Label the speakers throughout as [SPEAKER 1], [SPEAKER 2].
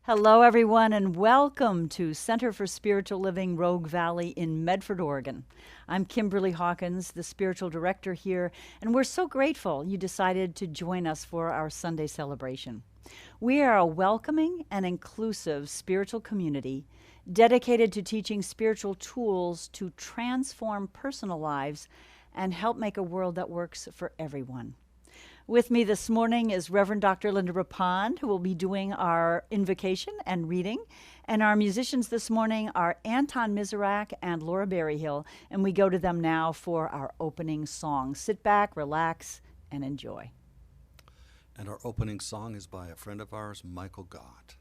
[SPEAKER 1] Hello, everyone, and welcome to Center for Spiritual Living Rogue Valley in Medford, Oregon. I'm Kimberly Hawkins, the spiritual director here, and we're so grateful you decided to join us for our Sunday celebration. We are a welcoming and inclusive spiritual community dedicated to teaching spiritual tools to transform personal lives and help make a world that works for everyone. With me this morning is Reverend Dr. Linda Rapond, who will be doing our invocation and reading. And our musicians this morning are Anton Miserak and Laura Berryhill, and we go to them now for our opening song. Sit back, relax, and enjoy.
[SPEAKER 2] And our opening song is by a friend of ours, Michael Gott.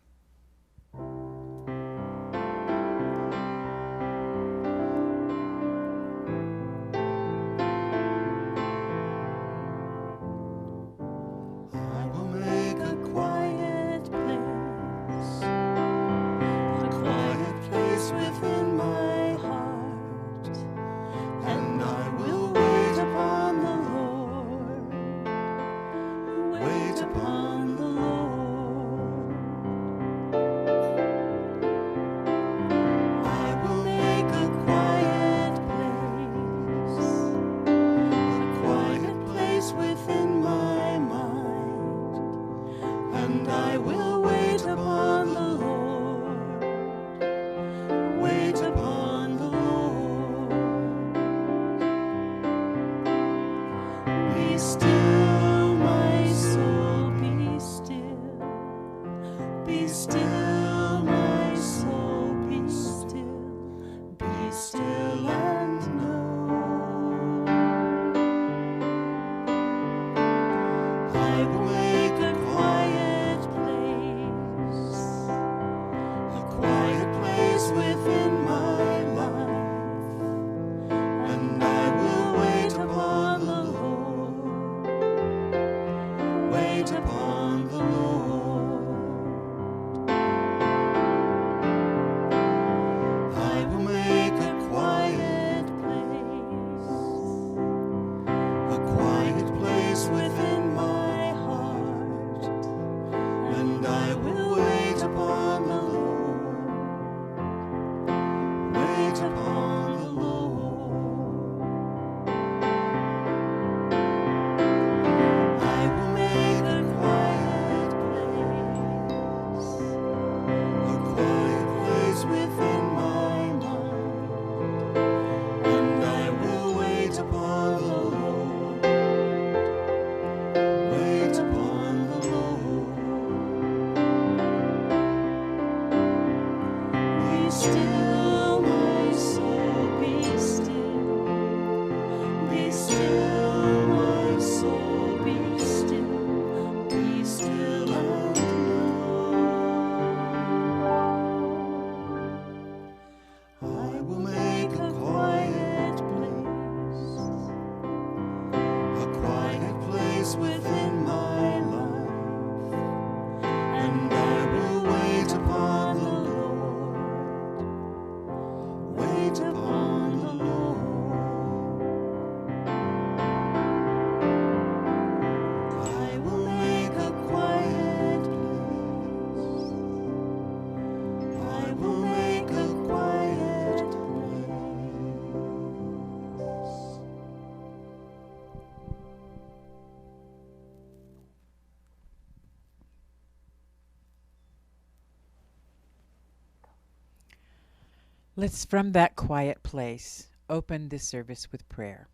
[SPEAKER 3] Let's, from that quiet place, open this service with prayer.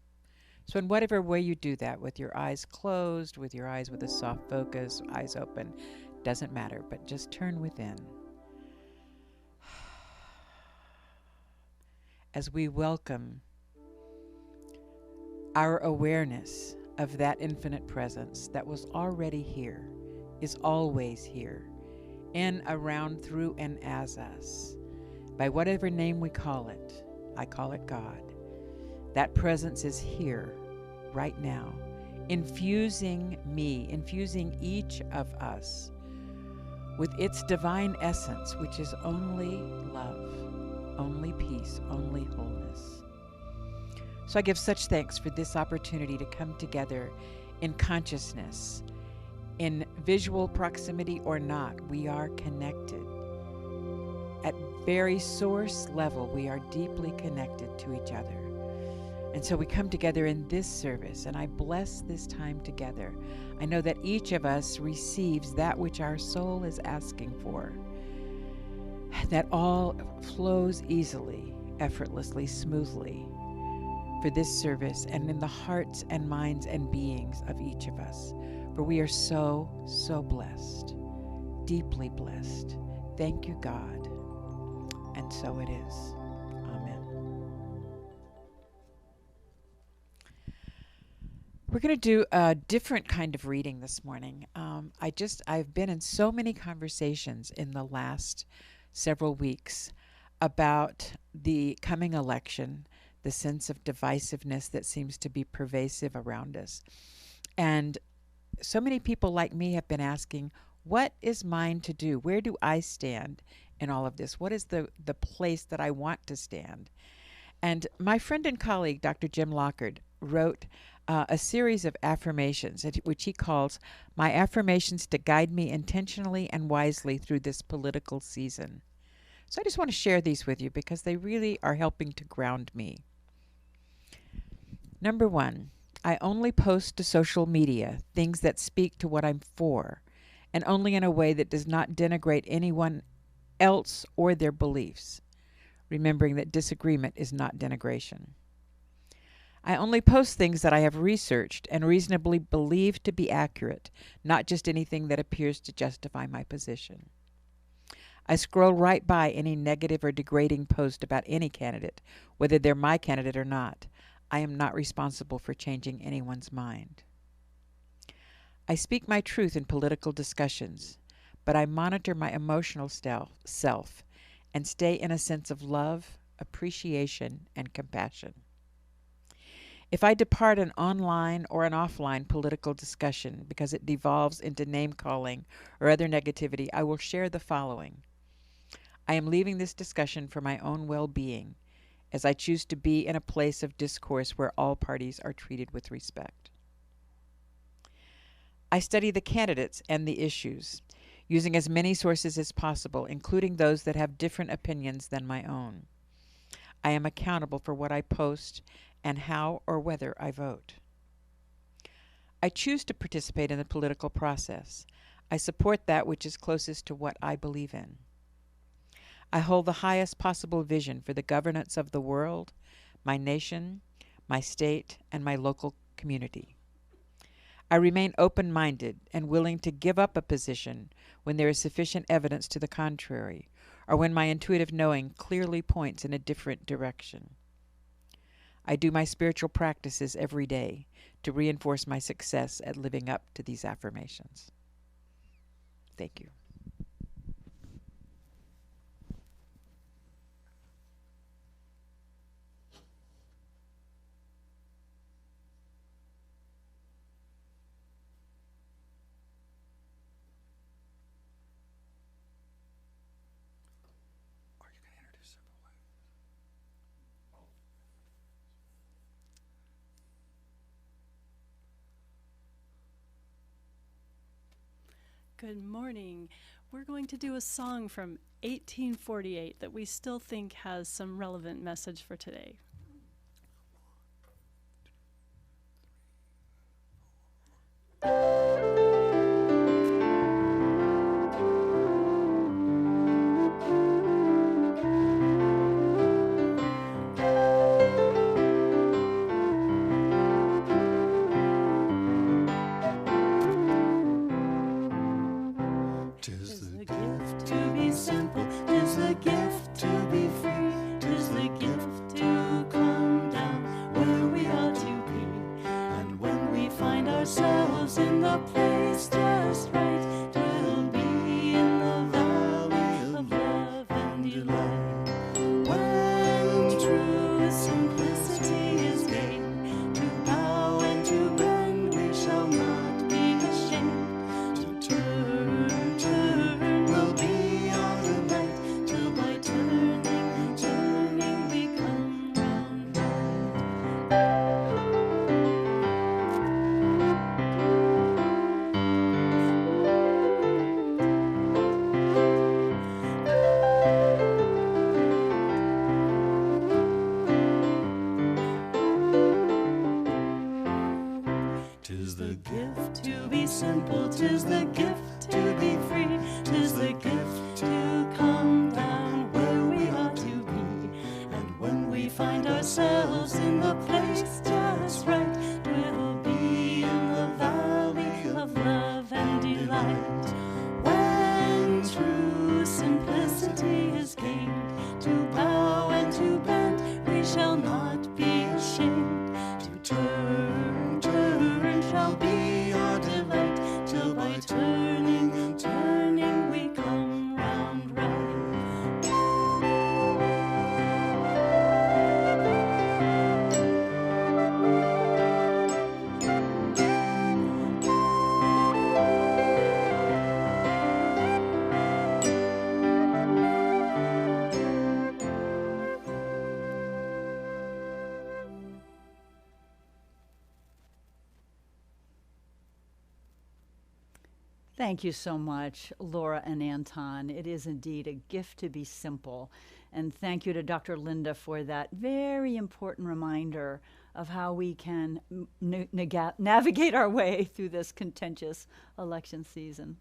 [SPEAKER 3] So in whatever way you do that, with your eyes closed, with your eyes with a soft focus, eyes open, doesn't matter, but just turn within. As we welcome our awareness of that infinite presence that was already here, is always here, in, around, through, and as us. By whatever name we call it, I call it God. That presence is here, right now, infusing me, infusing each of us with its divine essence, which is only love, only peace, only wholeness. So I give such thanks for this opportunity to come together in consciousness, in visual proximity or not. We are connected At very source level, we are deeply connected to each other. And so we come together in this service, and I bless this time together. I know that each of us receives that which our soul is asking for, that all flows easily, effortlessly, smoothly for this service and in the hearts and minds and beings of each of us. For we are so, so blessed, deeply blessed. Thank you, God. And so it is. Amen. We're going to do a different kind of reading this morning. I've been in so many conversations in the last several weeks about the coming election, the sense of divisiveness that seems to be pervasive around us. And so many people like me have been asking, what is mine to do? Where do I stand in all of this? What is the place that I want to stand? And my friend and colleague, Dr. Jim Lockard, wrote a series of affirmations, which he calls My Affirmations to Guide Me Intentionally and Wisely Through This Political Season. So I just want to share these with you because they really are helping to ground me. Number 1, I only post to social media things that speak to what I'm for, and only in a way that does not denigrate anyone else or their beliefs, remembering that disagreement is not denigration. I only post things that I have researched and reasonably believe to be accurate, not just anything that appears to justify my position. I scroll right by any negative or degrading post about any candidate, whether they're my candidate or not. I am not responsible for changing anyone's mind. I speak my truth in political discussions, but I monitor my emotional self and stay in a sense of love, appreciation, and compassion. If I depart an online or an offline political discussion because it devolves into name-calling or other negativity, I will share the following. I am leaving this discussion for my own well-being, as I choose to be in a place of discourse where all parties are treated with respect. I study the candidates and the issues, using as many sources as possible, including those that have different opinions than my own. I am accountable for what I post and how or whether I vote. I choose to participate in the political process. I support that which is closest to what I believe in. I hold the highest possible vision for the governance of the world, my nation, my state, and my local community. I remain open-minded and willing to give up a position when there is sufficient evidence to the contrary, or when my intuitive knowing clearly points in a different direction. I do my spiritual practices every day to reinforce my success at living up to these affirmations. Thank you.
[SPEAKER 4] Good morning. We're going to do a song from 1848 that we still think has some relevant message for today.
[SPEAKER 2] Tis the
[SPEAKER 4] Gift to be simple, 'tis the gift to be free, 'tis the gift to come down where we ought to be. And when we find ourselves in the place just right, 'twill be in the valley of love and delight. When true simplicity is gained, to bow and to bend we shall not be ashamed. To turn will be our delight, till by turning we come round right. be simple. 'Tis the gift to be free. 'Tis the gift to come down where we ought to be. And when we find ourselves in the place just right, we'll be in the valley of love and delight. When true simplicity is gained, to bow and to bend, we shall not be ashamed. To turn, turn shall be our delight, till by turning and turning we come round right.
[SPEAKER 1] Thank you so much, Laura and Anton. It is indeed a gift to be simple. And thank you to Dr. Linda for that very important reminder of how we can navigate our way through this contentious election season.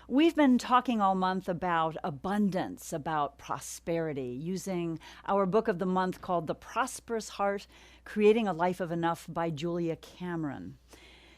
[SPEAKER 1] We've been talking all month about abundance, about prosperity, using our book of the month called The Prosperous Heart, Creating a Life of Enough by Julia Cameron.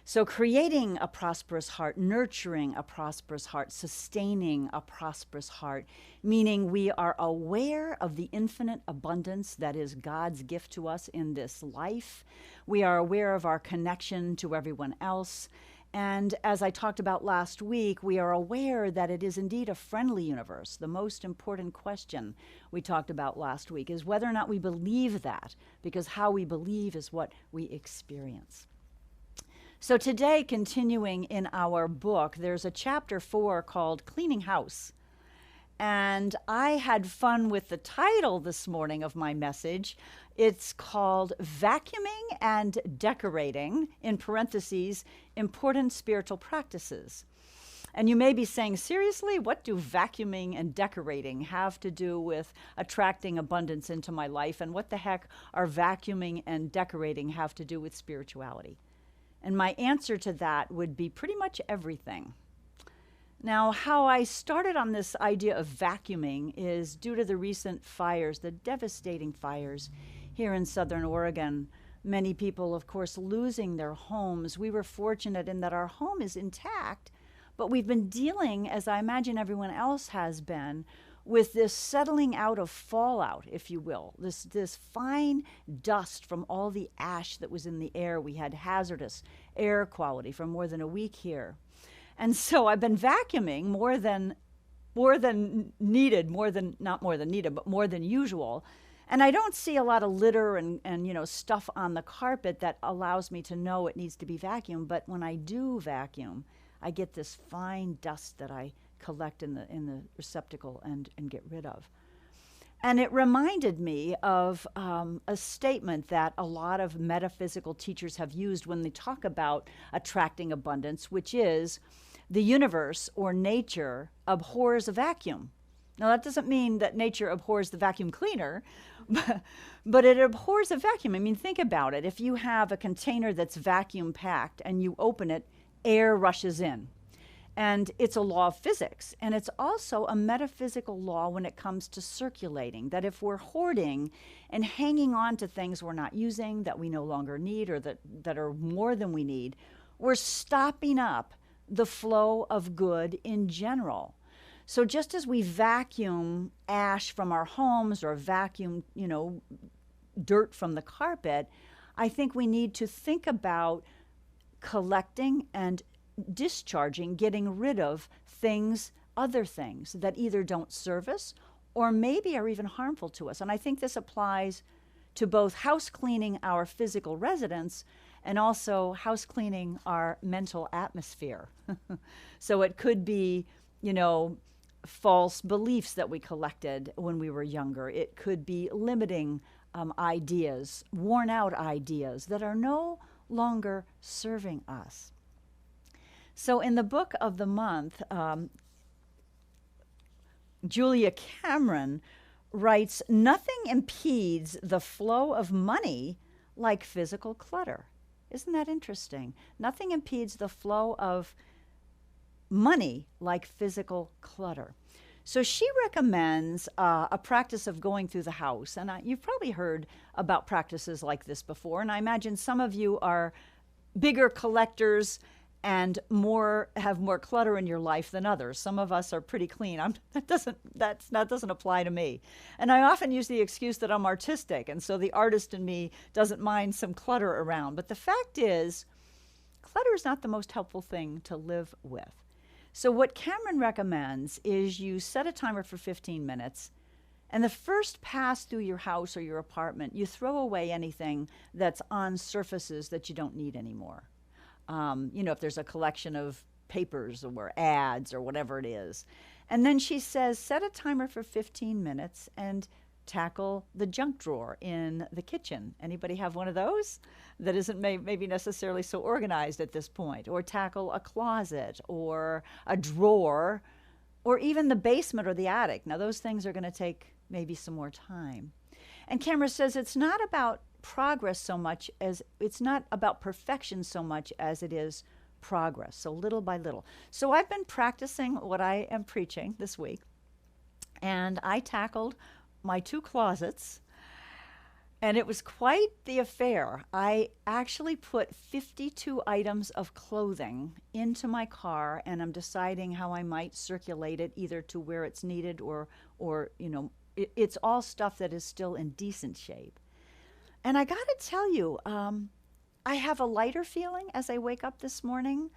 [SPEAKER 1] So creating a prosperous heart, nurturing a prosperous heart, sustaining a prosperous heart, meaning we are aware of the infinite abundance that is God's gift to us in this life. We are aware of our connection to everyone else. And as I talked about last week, we are aware that it is indeed a friendly universe. The most important question we talked about last week is whether or not we believe that, because how we believe is what we experience. So today, continuing in our book, there's a chapter 4 called Cleaning House. And I had fun with the title this morning of my message. It's called Vacuuming and Decorating, in parentheses, Important Spiritual Practices. And you may be saying, seriously, what do vacuuming and decorating have to do with attracting abundance into my life? And what the heck are vacuuming and decorating have to do with spirituality? And my answer to that would be pretty much everything. Now, how I started on this idea of vacuuming is due to the recent fires, the devastating fires here in Southern Oregon. Many people, of course, losing their homes. We were fortunate in that our home is intact, but we've been dealing, as I imagine everyone else has been, with this settling out of fallout, if you will, this fine dust from all the ash that was in the air. We had hazardous air quality for more than a week here. And so I've been vacuuming more than needed, not more than needed, but more than usual. And I don't see a lot of litter and stuff on the carpet that allows me to know it needs to be vacuumed. But when I do vacuum, I get this fine dust that I collect in the receptacle and get rid of. And it reminded me of a statement that a lot of metaphysical teachers have used when they talk about attracting abundance, which is the universe or nature abhors a vacuum. Now, that doesn't mean that nature abhors the vacuum cleaner, but it abhors a vacuum. I mean, think about it. If you have a container that's vacuum packed and you open it, air rushes in. And it's a law of physics. And it's also a metaphysical law when it comes to circulating, that if we're hoarding and hanging on to things we're not using, that we no longer need, or that are more than we need, we're stopping up the flow of good in general. So just as we vacuum ash from our homes or vacuum, dirt from the carpet, I think we need to think about collecting and discharging, getting rid of things, other things that either don't serve us or maybe are even harmful to us. And I think this applies to both house cleaning our physical residence and also house cleaning our mental atmosphere. So it could be, false beliefs that we collected when we were younger. It could be limiting ideas, worn out ideas that are no longer serving us. So in the book of the month, Julia Cameron writes, "Nothing impedes the flow of money like physical clutter. Isn't that interesting? Nothing impedes the flow of money like physical clutter. So she recommends a practice of going through the house. And you've probably heard about practices like this before. And I imagine some of you are bigger collectors and have more clutter in your life than others. Some of us are pretty clean. That doesn't apply to me. And I often use the excuse that I'm artistic, and so the artist in me doesn't mind some clutter around. But the fact is, clutter is not the most helpful thing to live with. So what Cameron recommends is you set a timer for 15 minutes, and the first pass through your house or your apartment, you throw away anything that's on surfaces that you don't need anymore. If there's a collection of papers or ads or whatever it is. And then she says, set a timer for 15 minutes and tackle the junk drawer in the kitchen. Anybody have one of those that isn't maybe necessarily so organized at this point? Or tackle a closet or a drawer or even the basement or the attic. Now, those things are going to take maybe some more time. And Cameron says it's not about progress so much as it's not about perfection so much as it is progress. So little by little. So I've been practicing what I am preaching this week, and I tackled my 2 closets, and it was quite the affair. I actually put 52 items of clothing into my car, and I'm deciding how I might circulate it either to where it's needed or it's all stuff that is still in decent shape. And I got to tell you, I have a lighter feeling as I wake up this morning.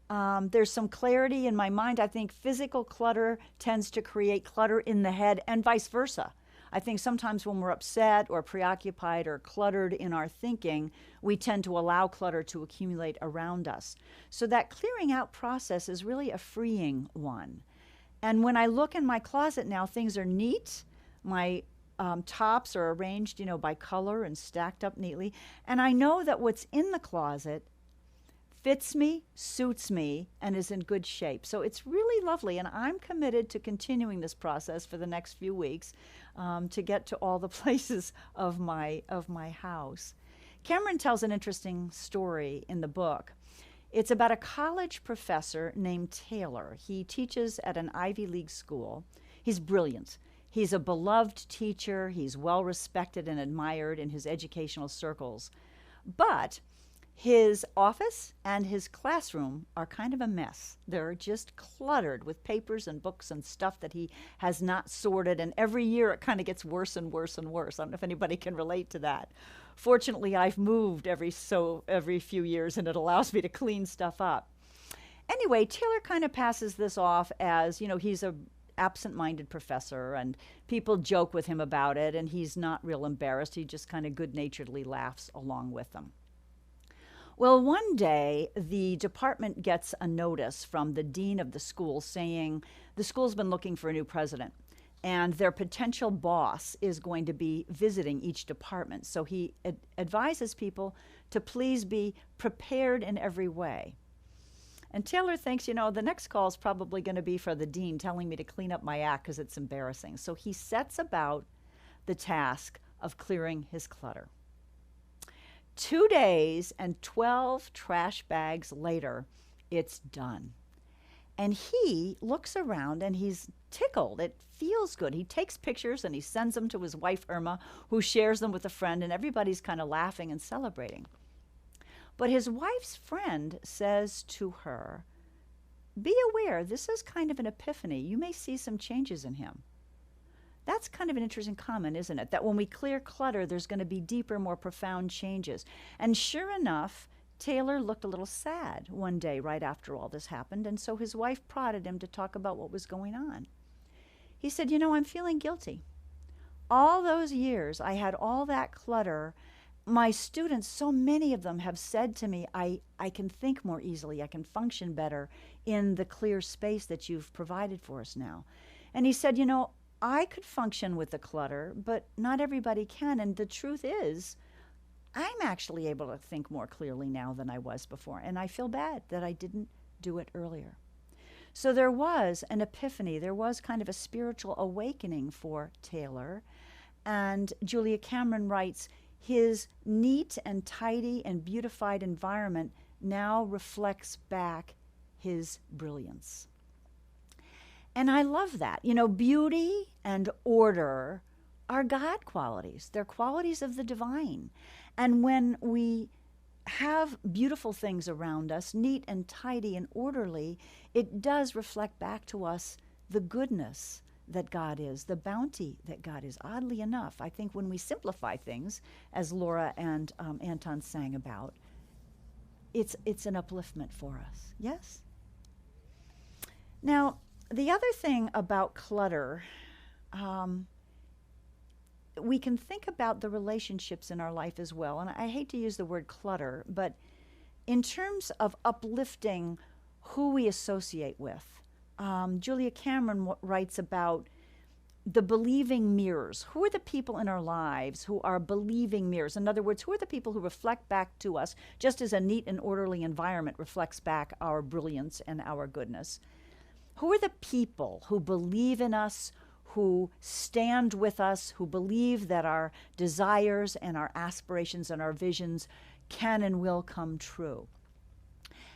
[SPEAKER 1] There's some clarity in my mind. I think physical clutter tends to create clutter in the head and vice versa. I think sometimes when we're upset or preoccupied or cluttered in our thinking, we tend to allow clutter to accumulate around us. So that clearing out process is really a freeing one. And when I look in my closet now, things are neat. My tops are arranged, by color and stacked up neatly. And I know that what's in the closet fits me, suits me, and is in good shape. So it's really lovely. And I'm committed to continuing this process for the next few weeks to get to all the places of my house. Cameron tells an interesting story in the book. It's about a college professor named Taylor. He teaches at an Ivy League school. He's brilliant. He's a beloved teacher. He's well respected and admired in his educational circles. But his office and his classroom are kind of a mess. They're just cluttered with papers and books and stuff that he has not sorted. And every year it kind of gets worse and worse and worse. I don't know if anybody can relate to that. Fortunately, I've moved every few years, and it allows me to clean stuff up. Anyway, Taylor kind of passes this off as, he's a absent-minded professor, and people joke with him about it, and he's not real embarrassed. He just kind of good-naturedly laughs along with them. Well, one day, the department gets a notice from the dean of the school saying the school's been looking for a new president, and their potential boss is going to be visiting each department. So he advises people to please be prepared in every way. And Taylor thinks, the next call is probably going to be for the dean telling me to clean up my act because it's embarrassing. So he sets about the task of clearing his clutter. 2 days and 12 trash bags later, it's done. And he looks around and he's tickled. It feels good. He takes pictures and he sends them to his wife, Irma, who shares them with a friend, and everybody's kind of laughing and celebrating. But his wife's friend says to her, be aware, this is kind of an epiphany. You may see some changes in him. That's kind of an interesting comment, isn't it? That when we clear clutter, there's going to be deeper, more profound changes. And sure enough, Taylor looked a little sad one day right after all this happened, and so his wife prodded him to talk about what was going on. He said, I'm feeling guilty. All those years I had all that clutter. My students, so many of them have said to me, I can think more easily, I can function better in the clear space that you've provided for us now. And he said, I could function with the clutter, but not everybody can. And the truth is, I'm actually able to think more clearly now than I was before. And I feel bad that I didn't do it earlier. So there was an epiphany. There was kind of a spiritual awakening for Taylor. And Julia Cameron writes, his neat and tidy and beautified environment now reflects back his brilliance. And I love that. You know, beauty and order are God qualities. They're qualities of the divine. And when we have beautiful things around us, neat and tidy and orderly, it does reflect back to us the goodness that God is, the bounty that God is. Oddly enough, I think when we simplify things, as Laura and Anton sang about, it's an upliftment for us. Yes? Now, the other thing about clutter, we can think about the relationships in our life as well. And I hate to use the word clutter, but in terms of uplifting who we associate with, Julia Cameron writes about the believing mirrors. Who are the people in our lives who are believing mirrors? In other words, who are the people who reflect back to us, just as a neat and orderly environment reflects back our brilliance and our goodness? Who are the people who believe in us, who stand with us, who believe that our desires and our aspirations and our visions can and will come true?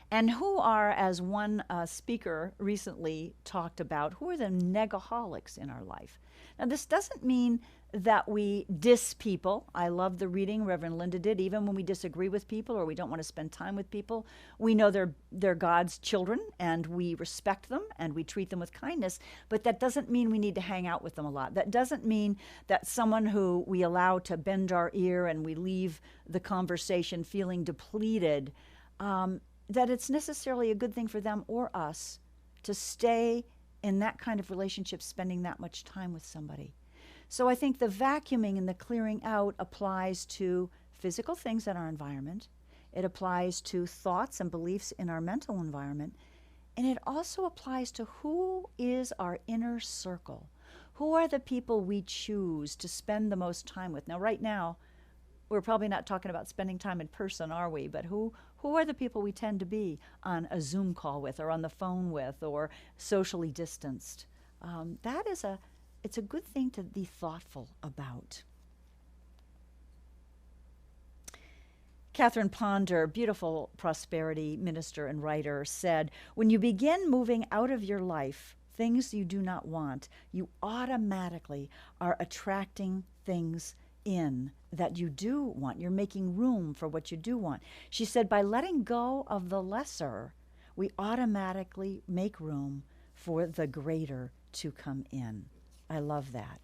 [SPEAKER 1] And who are, as one speaker recently talked about, who are the negaholics in our life? Now, this doesn't mean that we diss people. I love the reading Reverend Linda did. Even when we disagree with people or we don't want to spend time with people, we know they're God's children and we respect them and we treat them with kindness. But that doesn't mean we need to hang out with them a lot. That doesn't mean that someone who we allow to bend our ear and we leave the conversation feeling depleted, that it's necessarily a good thing for them or us to stay in that kind of relationship, spending that much time with somebody. So I think the vacuuming and the clearing out applies to physical things in our environment. It applies to thoughts and beliefs in our mental environment. And it also applies to who is our inner circle. Who are the people we choose to spend the most time with? Now, right now, we're probably not talking about spending time in person, are we? But who are the people we tend to be on a Zoom call with or on the phone with or socially distanced? It's a good thing to be thoughtful about. Catherine Ponder, beautiful prosperity minister and writer, said, "When you begin moving out of your life things you do not want, you automatically are attracting things in that you do want. You're making room for what you do want." She said, by letting go of the lesser, we automatically make room for the greater to come in. I love that.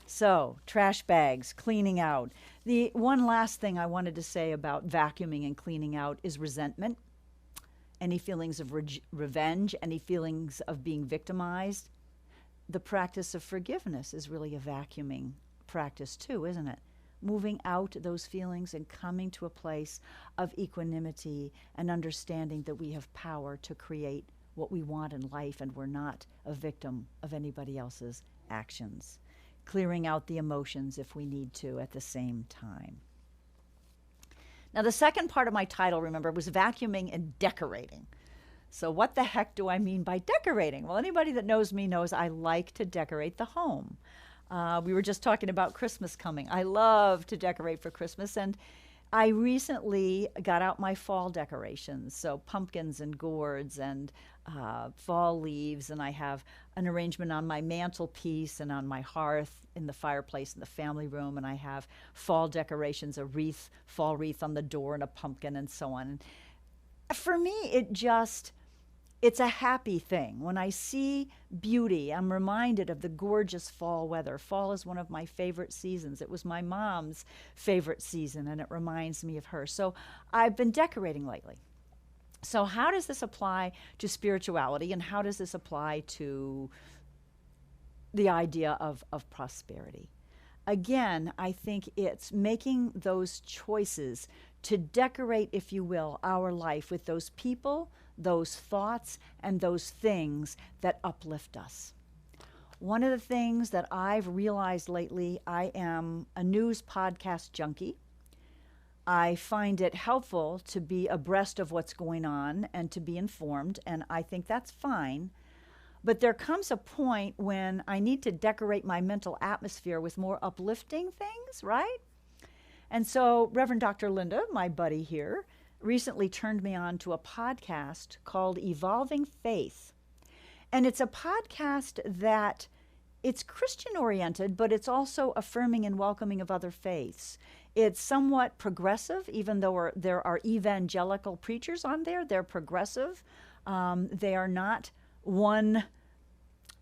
[SPEAKER 1] So, trash bags, cleaning out. The one last thing I wanted to say about vacuuming and cleaning out is resentment. Any feelings of revenge, any feelings of being victimized. The practice of forgiveness is really a vacuuming practice too, isn't it? Moving out those feelings and coming to a place of equanimity and understanding that we have power to create what we want in life and we're not a victim of anybody else's actions. Clearing out the emotions if we need to at the same time. Now, the second part of my title, remember, was vacuuming and decorating. So what the heck do I mean by decorating? Well, anybody that knows me knows I like to decorate the home. We were just talking about Christmas coming. I love to decorate for Christmas, and I recently got out my fall decorations, so pumpkins and gourds and fall leaves, and I have an arrangement on my mantelpiece and on my hearth in the fireplace in the family room, and I have fall decorations, a wreath, fall wreath on the door and a pumpkin and so on. And for me, it's a happy thing. When I see beauty, I'm reminded of the gorgeous fall weather. Fall is one of my favorite seasons. It was my mom's favorite season, and it reminds me of her. So I've been decorating lately. So how does this apply to spirituality, and how does this apply to the idea of prosperity? Again, I think it's making those choices to decorate, if you will, our life with those people, those thoughts, and those things that uplift us. One of the things that I've realized lately, I am a news podcast junkie. I find it helpful to be abreast of what's going on and to be informed, and I think that's fine. But there comes a point when I need to decorate my mental atmosphere with more uplifting things, right? And so Reverend Dr. Linda, my buddy here, recently turned me on to a podcast called Evolving Faith. And it's a podcast that it's Christian oriented, but it's also affirming and welcoming of other faiths. It's somewhat progressive, even though there are evangelical preachers on there. They're progressive. They are not one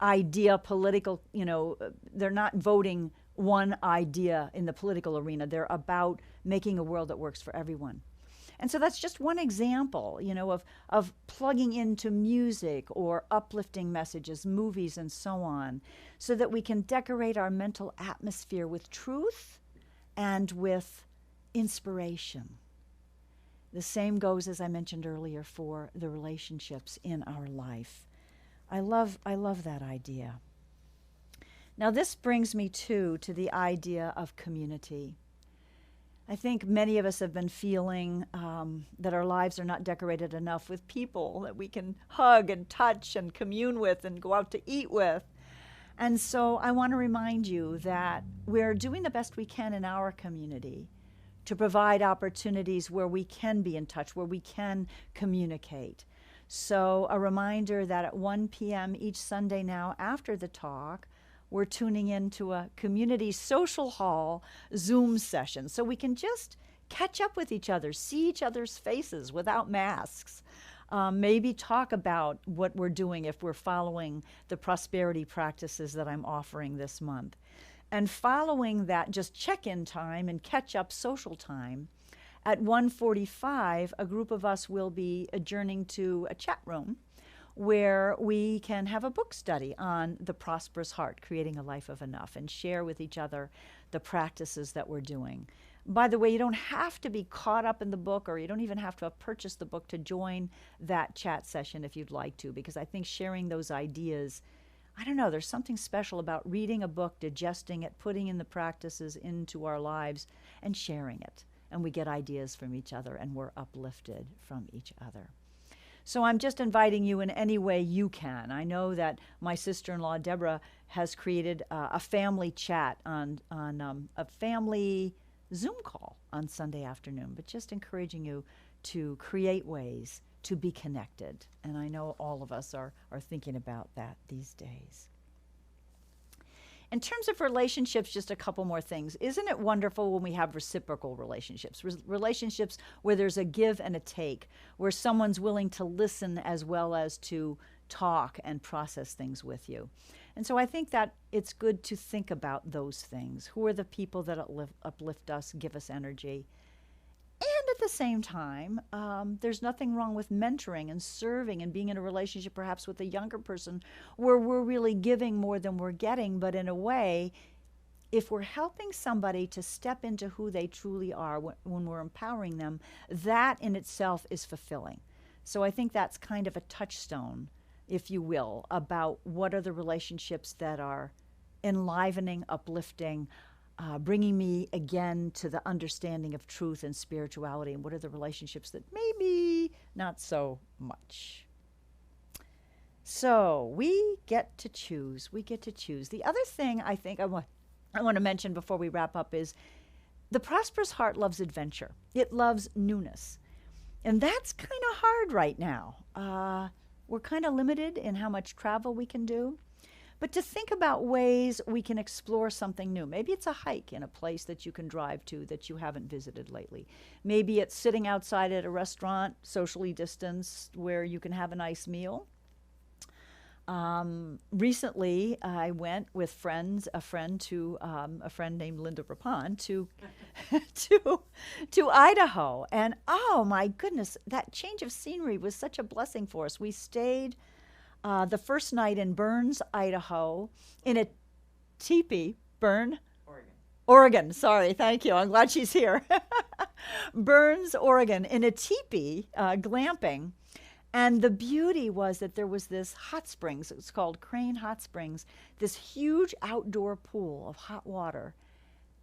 [SPEAKER 1] idea political, they're not voting one idea in the political arena. They're about making a world that works for everyone. And so that's just one example, of plugging into music or uplifting messages, movies, and so on, so that we can decorate our mental atmosphere with truth and with inspiration. The same goes, as I mentioned earlier, for the relationships in our life. I love that idea. Now, this brings me to the idea of community. I think many of us have been feeling that our lives are not decorated enough with people that we can hug and touch and commune with and go out to eat with. And so I want to remind you that we're doing the best we can in our community to provide opportunities where we can be in touch, where we can communicate. So a reminder that at 1 p.m. each Sunday now after the talk, we're tuning into a community social hall Zoom session so we can just catch up with each other, see each other's faces without masks. Maybe talk about what we're doing if we're following the prosperity practices that I'm offering this month. And following that, just check-in time and catch-up social time. At 1:45, a group of us will be adjourning to a chat room where we can have a book study on the prosperous heart, creating a life of enough, and share with each other the practices that we're doing. By the way, you don't have to be caught up in the book, or you don't even have to have purchased the book to join that chat session if you'd like to, because I think sharing those ideas, I don't know, there's something special about reading a book, digesting it, putting in the practices into our lives, and sharing it. And we get ideas from each other, and we're uplifted from each other. So I'm just inviting you in any way you can. I know that my sister-in-law, Deborah, has created a family chat on a family Zoom call on Sunday afternoon, but just encouraging you to create ways to be connected. And I know all of us are thinking about that these days. In terms of relationships, just a couple more things. Isn't it wonderful when we have reciprocal relationships? Relationships where there's a give and a take, where someone's willing to listen as well as to talk and process things with you. And so I think that it's good to think about those things. Who are the people that uplift us, give us energy? And at the same time, there's nothing wrong with mentoring and serving and being in a relationship perhaps with a younger person where we're really giving more than we're getting. But in a way, if we're helping somebody to step into who they truly are when we're empowering them, that in itself is fulfilling. So I think that's kind of a touchstone, if you will, about what are the relationships that are enlivening, uplifting, bringing me again to the understanding of truth and spirituality, and what are the relationships that maybe not so much. So we get to choose. The other thing I think I want to mention before we wrap up is the prosperous heart loves adventure. It loves newness. And that's kind of hard right now. We're kind of limited in how much travel we can do. But to think about ways we can explore something new. Maybe it's a hike in a place that you can drive to that you haven't visited lately. Maybe it's sitting outside at a restaurant, socially distanced, where you can have a nice meal. Recently, I went with a friend named Linda Rapon to Idaho. And oh my goodness, that change of scenery was such a blessing for us. We stayed the first night in Burns, Idaho, in a teepee. Oregon, sorry, thank you. I'm glad she's here. Burns, Oregon, in a teepee, glamping. And the beauty was that there was this hot springs. It was called Crane Hot Springs, this huge outdoor pool of hot water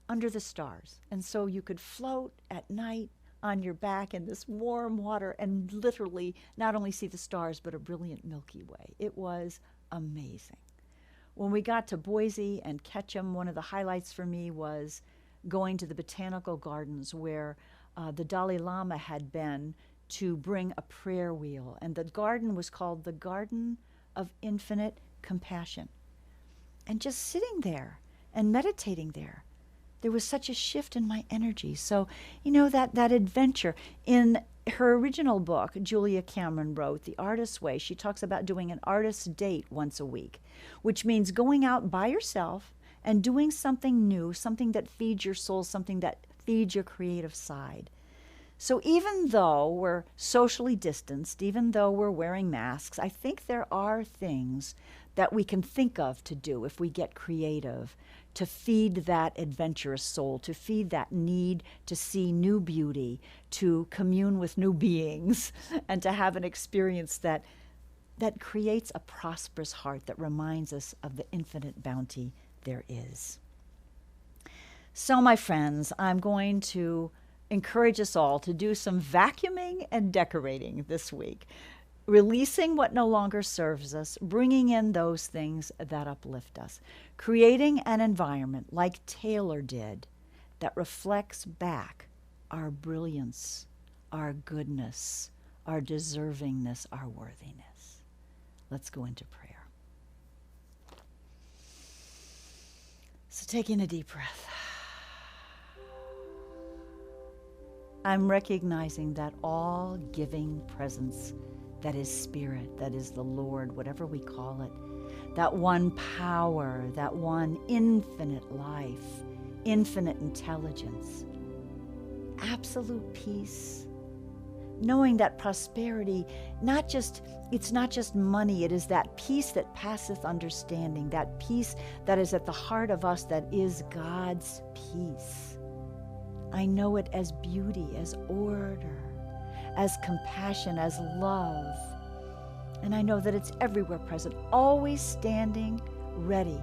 [SPEAKER 1] under the stars. And so you could float at night on your back in this warm water and literally not only see the stars, but a brilliant Milky Way. It was amazing. When we got to Boise and Ketchum, one of the highlights for me was going to the botanical gardens where the Dalai Lama had been to bring a prayer wheel. And the garden was called the Garden of Infinite Compassion. And just sitting there and meditating there was such a shift in my energy. So, that adventure. In her original book, Julia Cameron wrote, The Artist's Way, she talks about doing an artist's date once a week, which means going out by yourself and doing something new, something that feeds your soul, something that feeds your creative side. So even though we're socially distanced, even though we're wearing masks, I think there are things that we can think of to do if we get creative, to feed that adventurous soul, to feed that need to see new beauty, to commune with new beings, and to have an experience that creates a prosperous heart that reminds us of the infinite bounty there is. So, my friends, I'm going to encourage us all to do some vacuuming and decorating this week, releasing what no longer serves us, bringing in those things that uplift us, creating an environment like Taylor did that reflects back our brilliance, our goodness, our deservingness, our worthiness. Let's go into prayer. So taking a deep breath. I'm recognizing that all giving presence that is spirit, that is the Lord, whatever we call it, that one power, that one infinite life, infinite intelligence, absolute peace, knowing that prosperity, it's not just money, it is that peace that passeth understanding, that peace that is at the heart of us, that is God's peace. I know it as beauty, as order, as compassion, as love. And I know that it's everywhere present, always standing ready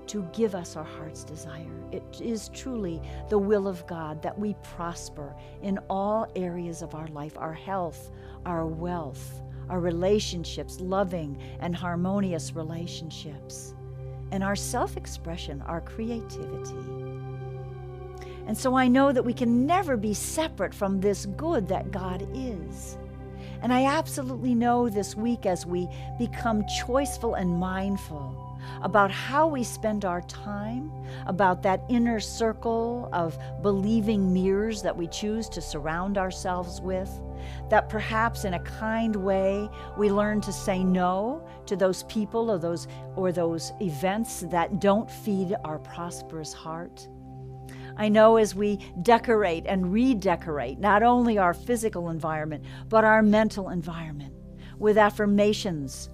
[SPEAKER 1] to give us our heart's desire. It is truly the will of God that we prosper in all areas of our life, our health, our wealth, our relationships, loving and harmonious relationships, and our self-expression, our creativity. And so I know that we can never be separate from this good that God is. And I absolutely know this week, as we become choiceful and mindful about how we spend our time, about that inner circle of believing mirrors that we choose to surround ourselves with, that perhaps in a kind way we learn to say no to those people or those events that don't feed our prosperous heart. I know as we decorate and redecorate not only our physical environment, but our mental environment with affirmations,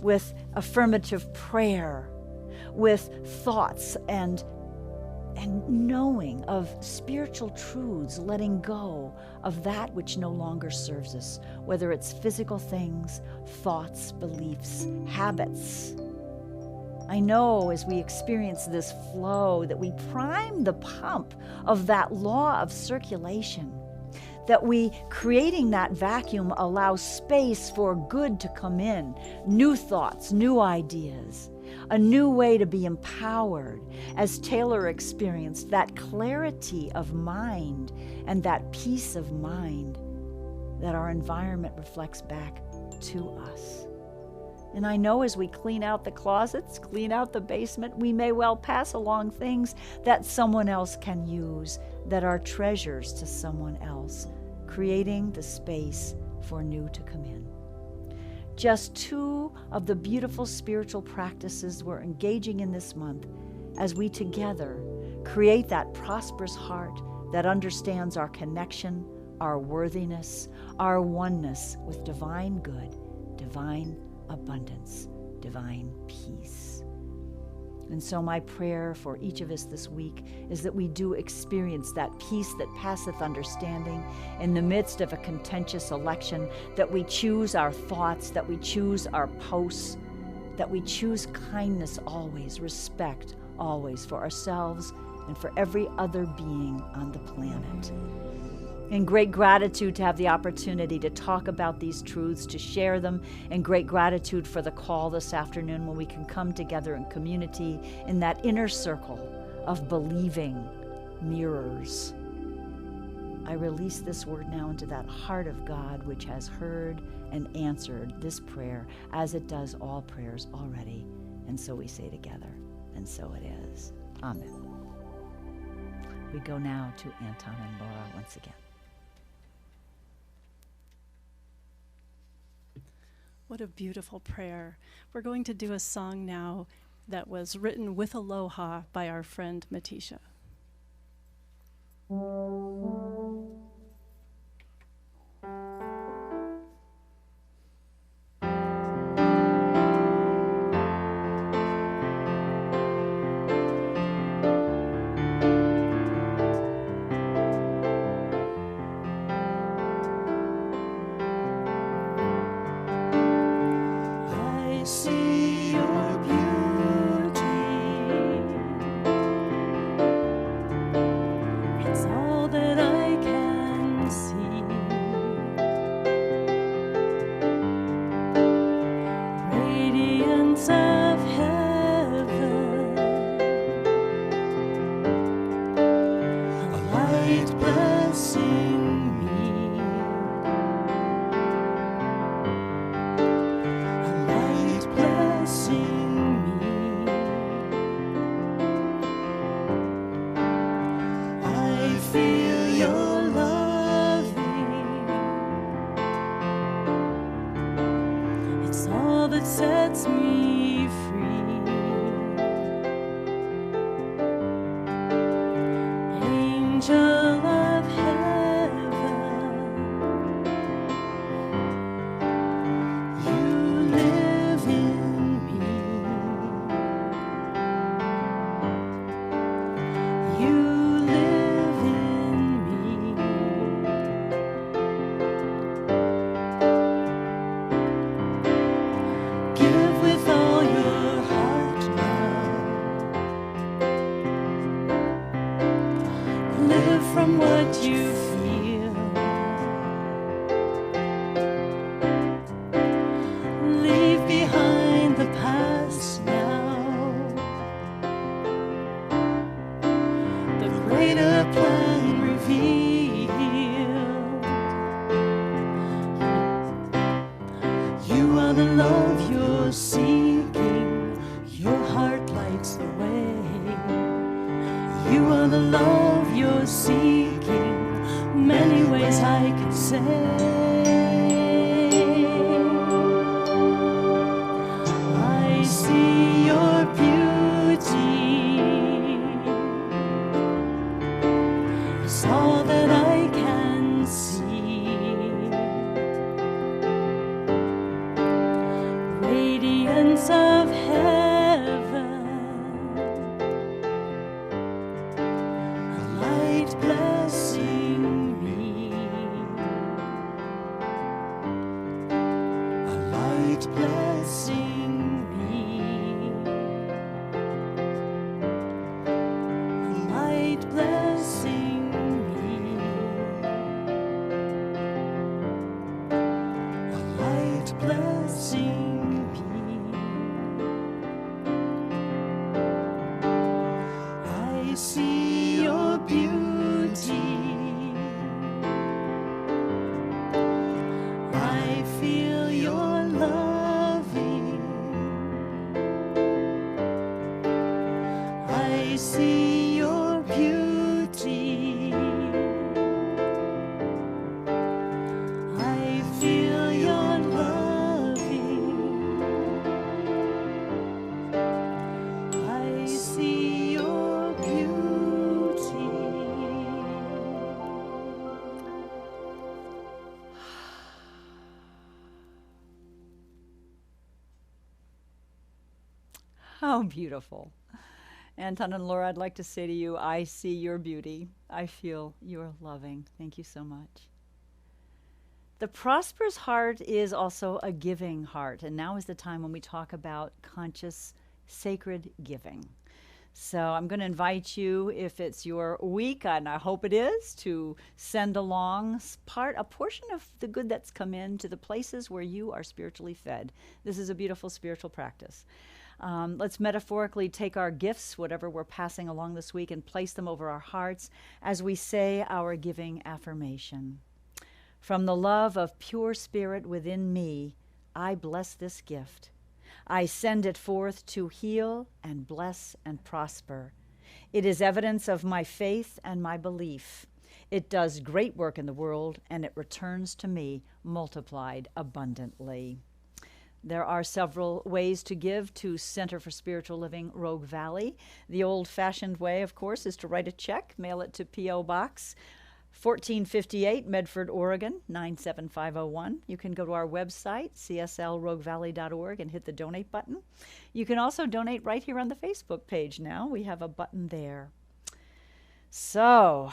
[SPEAKER 1] with affirmative prayer, with thoughts and knowing of spiritual truths, letting go of that which no longer serves us, whether it's physical things, thoughts, beliefs, habits. I know as we experience this flow that we prime the pump of that law of circulation, that we, creating that vacuum, allow space for good to come in, new thoughts, new ideas, a new way to be empowered, as Taylor experienced, that clarity of mind and that peace of mind that our environment reflects back to us. And I know as we clean out the closets, clean out the basement, we may well pass along things that someone else can use, that are treasures to someone else, creating the space for new to come in. Just two of the beautiful spiritual practices we're engaging in this month as we together create that prosperous heart that understands our connection, our worthiness, our oneness with divine good, divine abundance, divine peace. And so my prayer for each of us this week is that we do experience that peace that passeth understanding in the midst of a contentious election, that we choose our thoughts, that we choose our posts, that we choose kindness always, respect always for ourselves and for every other being on the planet. In great gratitude to have the opportunity to talk about these truths, to share them, and great gratitude for the call this afternoon when we can come together in community in that inner circle of believing mirrors. I release this word now into that heart of God which has heard and answered this prayer as it does all prayers already. And so we say together, and so it is. Amen. We go now to Anton and Laura once again.
[SPEAKER 5] What a beautiful prayer. We're going to do a song now that was written with aloha by our friend Matisha.
[SPEAKER 4] I see your beauty. It's all that I can see. Radiance of heaven, a light blessing me. A light blessing me. I feel your loving. It's all that sets me free. Angel of heaven, you live in me. You live in me. Give with all your heart now. Live from what you feel. Leave behind the past now. The greater plan revealed. You are the love you're seeking. Your heart lights the way. You are the love you're seeking. Many ways I could say. I see your beauty. It's all that I can see. Radiance of heaven, a light blessing me. A light blessing me. A light blessing me. A light blessing me. I see your beauty. I feel your loving. I see your beauty. I feel your loving. I see your beauty.
[SPEAKER 1] How beautiful. Anton and Laura, I'd like to say to you, I see your beauty. I feel your loving. Thank you so much. The prosperous heart is also a giving heart. And now is the time when we talk about conscious, sacred giving. So I'm going to invite you, if it's your week, and I hope it is, to send along a portion of the good that's come in to the places where you are spiritually fed. This is a beautiful spiritual practice. Let's metaphorically take our gifts, whatever we're passing along this week, and place them over our hearts as we say our giving affirmation. From the love of pure spirit within me, I bless this gift. I send it forth to heal and bless and prosper. It is evidence of my faith and my belief. It does great work in the world, and it returns to me multiplied abundantly. There are several ways to give to Center for Spiritual Living, Rogue Valley. The old-fashioned way, of course, is to write a check, mail it to P.O. Box 1458, Medford, Oregon, 97501. You can go to our website, cslroguevalley.org, and hit the donate button. You can also donate right here on the Facebook page now. We have a button there. So,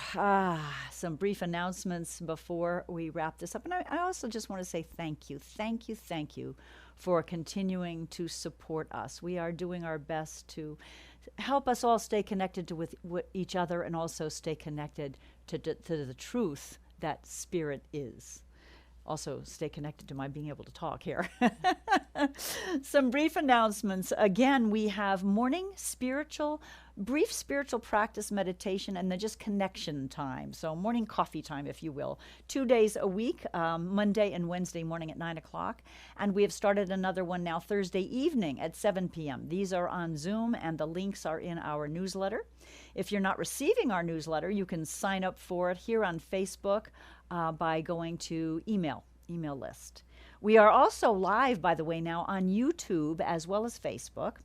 [SPEAKER 1] some brief announcements before we wrap this up. And I also just want to say thank you for continuing to support us. We are doing our best to help us all stay connected with each other and also stay connected to the truth that Spirit is. Also stay connected to my being able to talk here. Some brief announcements. Again, we have morning brief spiritual practice meditation, and then just connection time. So morning coffee time, if you will. 2 days a week, Monday and Wednesday morning at 9 o'clock. And we have started another one now Thursday evening at 7 p.m. These are on Zoom, and the links are in our newsletter. If you're not receiving our newsletter, you can sign up for it here on Facebook by going to email list. We are also live, by the way, now on YouTube as well as Facebook.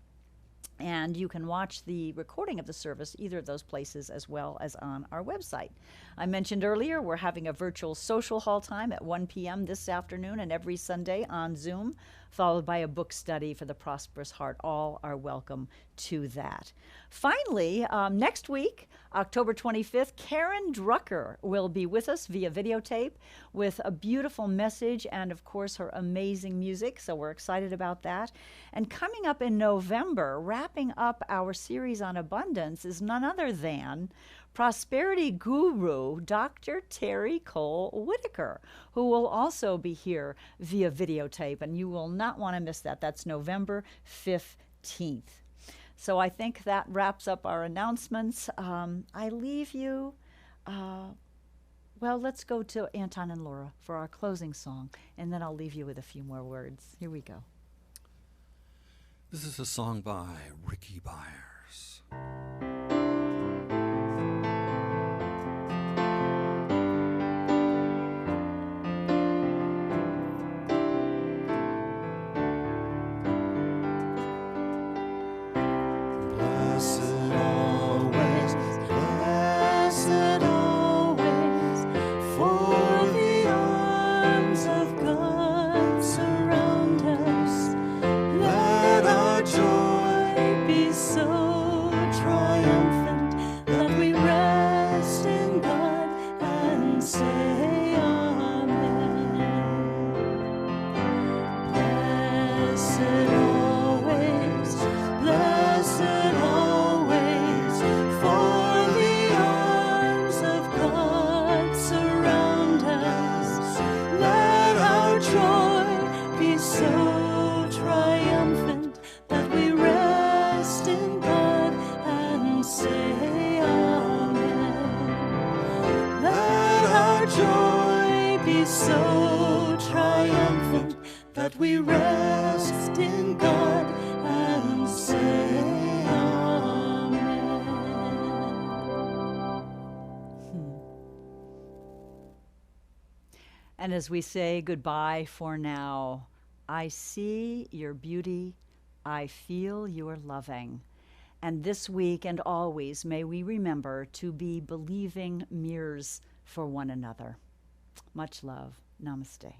[SPEAKER 1] And you can watch the recording of the service either of those places as well as on our website. I mentioned earlier we're having a virtual social hall time at 1 p.m. this afternoon and every Sunday on Zoom, followed by a book study for the prosperous heart. All are welcome to that. Finally, next week, October 25th, Karen Drucker will be with us via videotape with a beautiful message and, of course, her amazing music. So we're excited about that. And coming up in November, wrapping up our series on abundance, is none other than prosperity guru Dr. Terry Cole Whitaker, who will also be here via videotape, and you will not want to miss that. That's November 15th. So I think that wraps up our announcements. I leave you, let's go to Anton and Laura for our closing song, and then I'll leave you with a few more words. Here we go.
[SPEAKER 2] This is a song by Ricky Byers.
[SPEAKER 4] We rest in God and say amen.
[SPEAKER 1] And as we say goodbye for now, I see your beauty, I feel your loving. And this week and always may we remember to be believing mirrors for one another. Much love. Namaste.